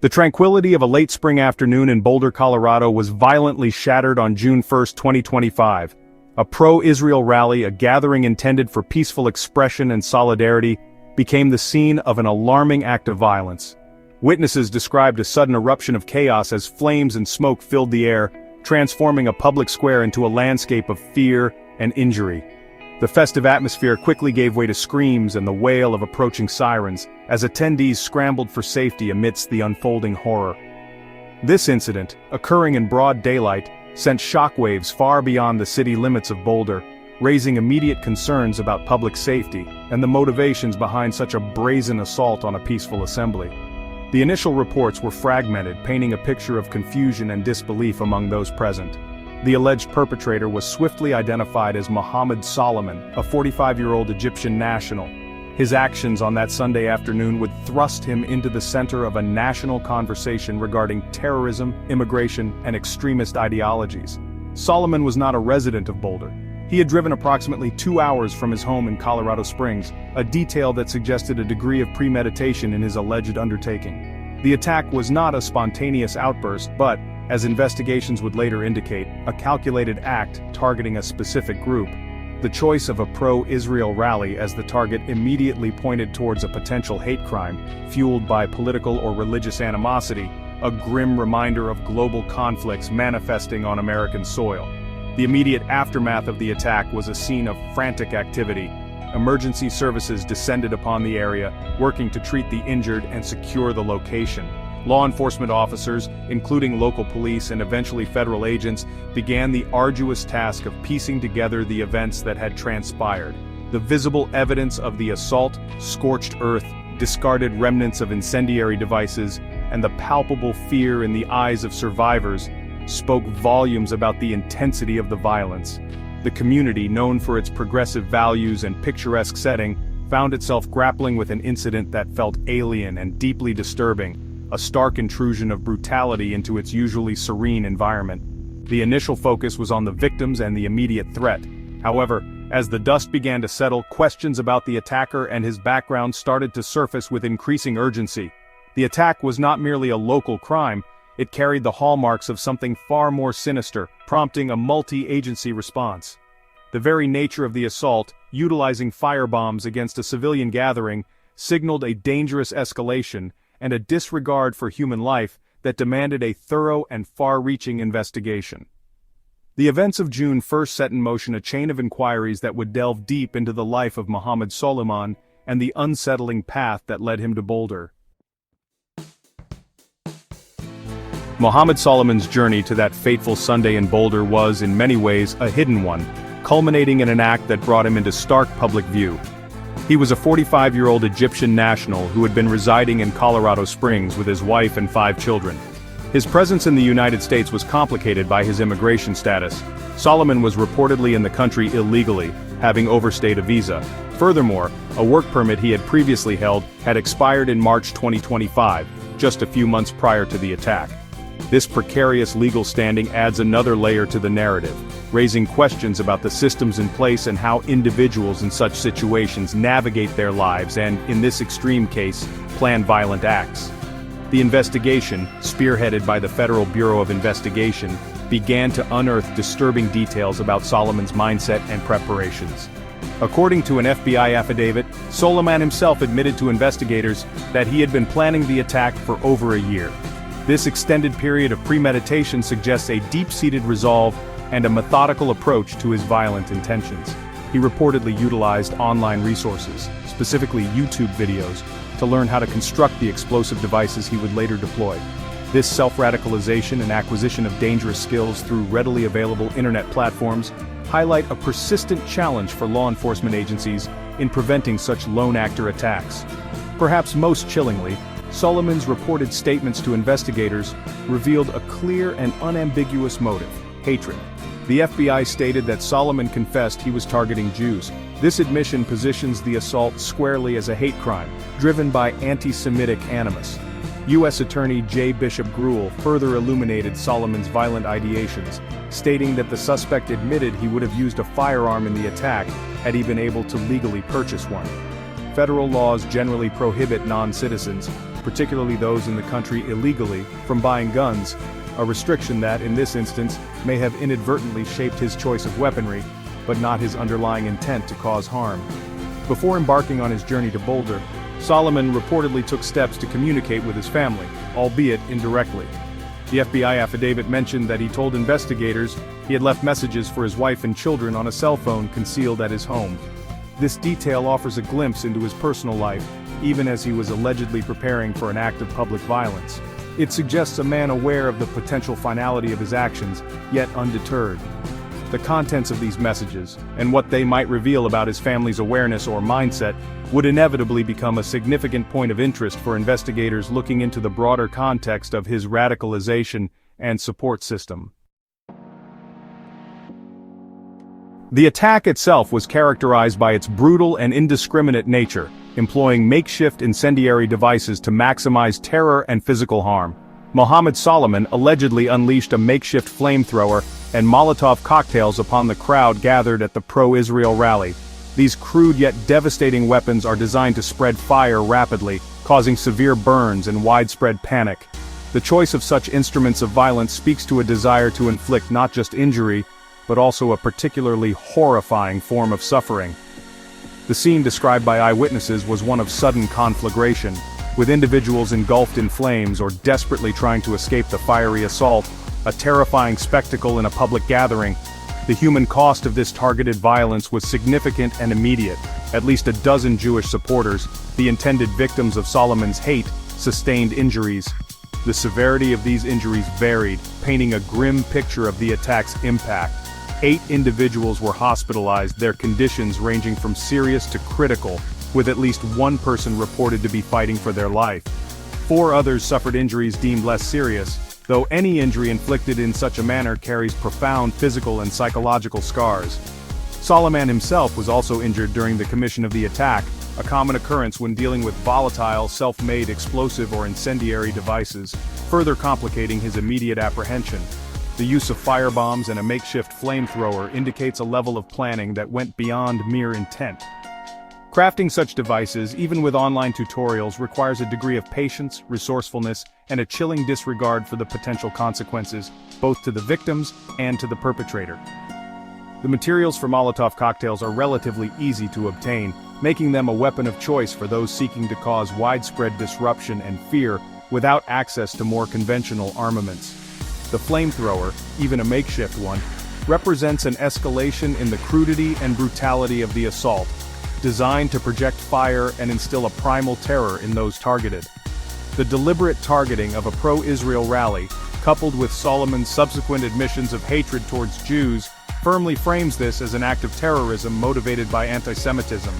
The tranquility of a late spring afternoon in Boulder, Colorado was violently shattered on June 1, 2025. A pro-Israel rally, a gathering intended for peaceful expression and solidarity, became the scene of an alarming act of violence. Witnesses described a sudden eruption of chaos as flames and smoke filled the air, transforming a public square into a landscape of fear and injury. The festive atmosphere quickly gave way to screams and the wail of approaching sirens, as attendees scrambled for safety amidst the unfolding horror. This incident, occurring in broad daylight, sent shockwaves far beyond the city limits of Boulder, raising immediate concerns about public safety and the motivations behind such a brazen assault on a peaceful assembly. The initial reports were fragmented, painting a picture of confusion and disbelief among those present. The alleged perpetrator was swiftly identified as Mohammed Soliman, a 45-year-old Egyptian national. His actions on that Sunday afternoon would thrust him into the center of a national conversation regarding terrorism, immigration, and extremist ideologies. Soliman was not a resident of Boulder. He had driven approximately 2 hours from his home in Colorado Springs, a detail that suggested a degree of premeditation in his alleged undertaking. The attack was not a spontaneous outburst, but, as investigations would later indicate, a calculated act targeting a specific group. The choice of a pro-Israel rally as the target immediately pointed towards a potential hate crime, fueled by political or religious animosity, a grim reminder of global conflicts manifesting on American soil. The immediate aftermath of the attack was a scene of frantic activity. Emergency services descended upon the area, working to treat the injured and secure the location. Law enforcement officers, including local police and eventually federal agents, began the arduous task of piecing together the events that had transpired. The visible evidence of the assault, scorched earth, discarded remnants of incendiary devices, and the palpable fear in the eyes of survivors spoke volumes about the intensity of the violence. The community, known for its progressive values and picturesque setting, found itself grappling with an incident that felt alien and deeply disturbing. A stark intrusion of brutality into its usually serene environment. The initial focus was on the victims and the immediate threat. However, as the dust began to settle, questions about the attacker and his background started to surface with increasing urgency. The attack was not merely a local crime, it carried the hallmarks of something far more sinister, prompting a multi-agency response. The very nature of the assault, utilizing firebombs against a civilian gathering, signaled a dangerous escalation and a disregard for human life that demanded a thorough and far-reaching investigation. The events of June 1 set in motion a chain of inquiries that would delve deep into the life of Mohammed Soliman and the unsettling path that led him to Boulder. Mohammed Soliman's journey to that fateful Sunday in Boulder was, in many ways, a hidden one, culminating in an act that brought him into stark public view. He was a 45-year-old Egyptian national who had been residing in Colorado Springs with his wife and 5 children. His presence in the United States was complicated by his immigration status. Soliman was reportedly in the country illegally, having overstayed a visa. Furthermore, a work permit he had previously held had expired in March 2025, just a few months prior to the attack. This precarious legal standing adds another layer to the narrative, raising questions about the systems in place and how individuals in such situations navigate their lives and, in this extreme case, plan violent acts. The investigation, spearheaded by the Federal Bureau of Investigation, began to unearth disturbing details about Soliman's mindset and preparations. According to an FBI affidavit, Soliman himself admitted to investigators that he had been planning the attack for over a year. This extended period of premeditation suggests a deep-seated resolve and a methodical approach to his violent intentions. He reportedly utilized online resources, specifically YouTube videos, to learn how to construct the explosive devices he would later deploy. This self-radicalization and acquisition of dangerous skills through readily available internet platforms highlight a persistent challenge for law enforcement agencies in preventing such lone actor attacks. Perhaps most chillingly, Soliman's reported statements to investigators revealed a clear and unambiguous motive: hatred. The FBI stated that Soliman confessed he was targeting Jews. This admission positions the assault squarely as a hate crime, driven by anti-Semitic animus. U.S. Attorney J. Bishop Gruel further illuminated Soliman's violent ideations, stating that the suspect admitted he would have used a firearm in the attack had he been able to legally purchase one. Federal laws generally prohibit non-citizens, particularly those in the country illegally, from buying guns, a restriction that, in this instance, may have inadvertently shaped his choice of weaponry, but not his underlying intent to cause harm. Before embarking on his journey to Boulder, Soliman reportedly took steps to communicate with his family, albeit indirectly. The FBI affidavit mentioned that he told investigators he had left messages for his wife and children on a cell phone concealed at his home. This detail offers a glimpse into his personal life, even as he was allegedly preparing for an act of public violence. It suggests a man aware of the potential finality of his actions, yet undeterred. The contents of these messages, and what they might reveal about his family's awareness or mindset, would inevitably become a significant point of interest for investigators looking into the broader context of his radicalization and support system. The attack itself was characterized by its brutal and indiscriminate nature, employing makeshift incendiary devices to maximize terror and physical harm. Mohammed Soliman allegedly unleashed a makeshift flamethrower and Molotov cocktails upon the crowd gathered at the pro-Israel rally. These crude yet devastating weapons are designed to spread fire rapidly, causing severe burns and widespread panic. The choice of such instruments of violence speaks to a desire to inflict not just injury, but also a particularly horrifying form of suffering. The scene described by eyewitnesses was one of sudden conflagration, with individuals engulfed in flames or desperately trying to escape the fiery assault, a terrifying spectacle in a public gathering. The human cost of this targeted violence was significant and immediate. At least a dozen Jewish supporters, the intended victims of Soliman's hate, sustained injuries. The severity of these injuries varied, painting a grim picture of the attack's impact. 8 individuals were hospitalized, their conditions ranging from serious to critical, with at least one person reported to be fighting for their life. 4 others suffered injuries deemed less serious, though any injury inflicted in such a manner carries profound physical and psychological scars. Soliman himself was also injured during the commission of the attack, a common occurrence when dealing with volatile, self-made explosive or incendiary devices, further complicating his immediate apprehension. The use of firebombs and a makeshift flamethrower indicates a level of planning that went beyond mere intent. Crafting such devices, even with online tutorials, requires a degree of patience, resourcefulness, and a chilling disregard for the potential consequences, both to the victims and to the perpetrator. The materials for Molotov cocktails are relatively easy to obtain, making them a weapon of choice for those seeking to cause widespread disruption and fear without access to more conventional armaments. The flamethrower, even a makeshift one, represents an escalation in the crudity and brutality of the assault, designed to project fire and instill a primal terror in those targeted. The deliberate targeting of a pro-Israel rally, coupled with Soliman's subsequent admissions of hatred towards Jews, firmly frames this as an act of terrorism motivated by anti-Semitism.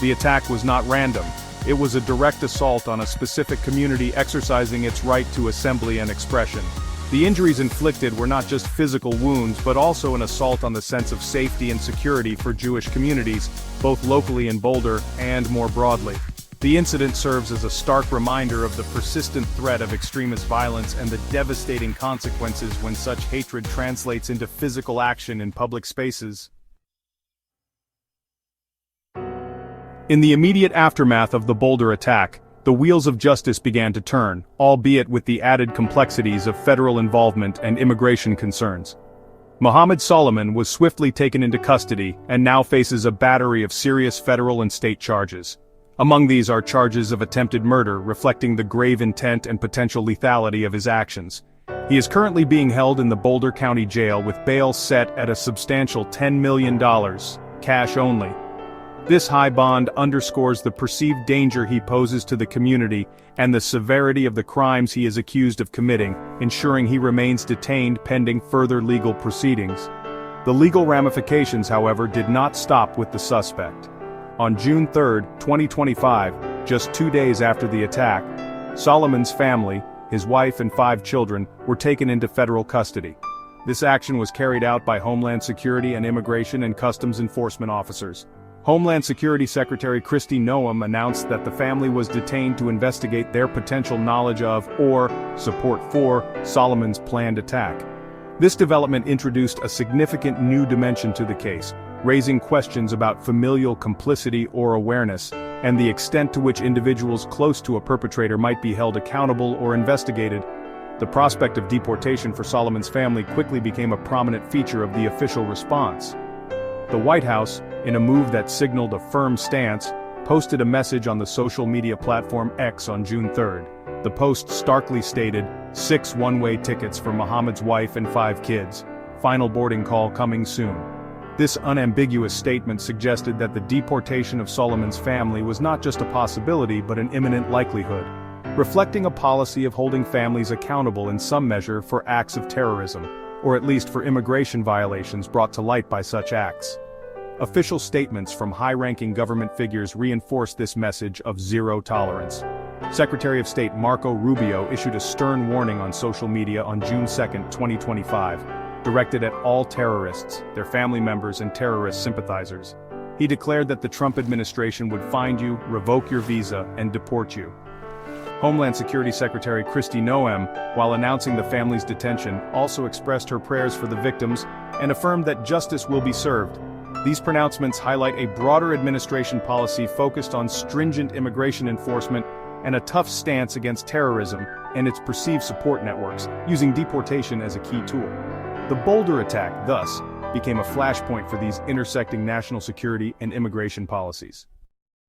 The attack was not random. It was a direct assault on a specific community exercising its right to assembly and expression. The injuries inflicted were not just physical wounds but also an assault on the sense of safety and security for Jewish communities, both locally in Boulder and more broadly. The incident serves as a stark reminder of the persistent threat of extremist violence and the devastating consequences when such hatred translates into physical action in public spaces. In the immediate aftermath of the Boulder attack, the wheels of justice began to turn, albeit with the added complexities of federal involvement and immigration concerns. Mohammed Soliman was swiftly taken into custody and now faces a battery of serious federal and state charges. Among these are charges of attempted murder reflecting the grave intent and potential lethality of his actions. He is currently being held in the Boulder County Jail with bail set at a substantial $10 million, cash only. This high bond underscores the perceived danger he poses to the community and the severity of the crimes he is accused of committing, ensuring he remains detained pending further legal proceedings. The legal ramifications, however, did not stop with the suspect. On June 3, 2025, just 2 days after the attack, Soliman's family, his wife and 5 children, were taken into federal custody. This action was carried out by Homeland Security and Immigration and Customs Enforcement officers. Homeland Security Secretary Kristi Noem announced that the family was detained to investigate their potential knowledge of or support for Soliman's planned attack. This development introduced a significant new dimension to the case, raising questions about familial complicity or awareness, and the extent to which individuals close to a perpetrator might be held accountable or investigated. The prospect of deportation for Soliman's family quickly became a prominent feature of the official response. The White House, in a move that signaled a firm stance, posted a message on the social media platform X on June 3. The post starkly stated, 6 one-way tickets for Mohammed's wife and 5 kids. Final boarding call coming soon. This unambiguous statement suggested that the deportation of Soliman's family was not just a possibility but an imminent likelihood, reflecting a policy of holding families accountable in some measure for acts of terrorism, or at least for immigration violations brought to light by such acts. Official statements from high-ranking government figures reinforced this message of zero tolerance. Secretary of State Marco Rubio issued a stern warning on social media on June 2, 2025, directed at all terrorists, their family members and terrorist sympathizers. He declared that the Trump administration would find you, revoke your visa, and deport you. Homeland Security Secretary Kristi Noem, while announcing the family's detention, also expressed her prayers for the victims and affirmed that justice will be served. These pronouncements highlight a broader administration policy focused on stringent immigration enforcement and a tough stance against terrorism and its perceived support networks, using deportation as a key tool. The Boulder attack, thus, became a flashpoint for these intersecting national security and immigration policies.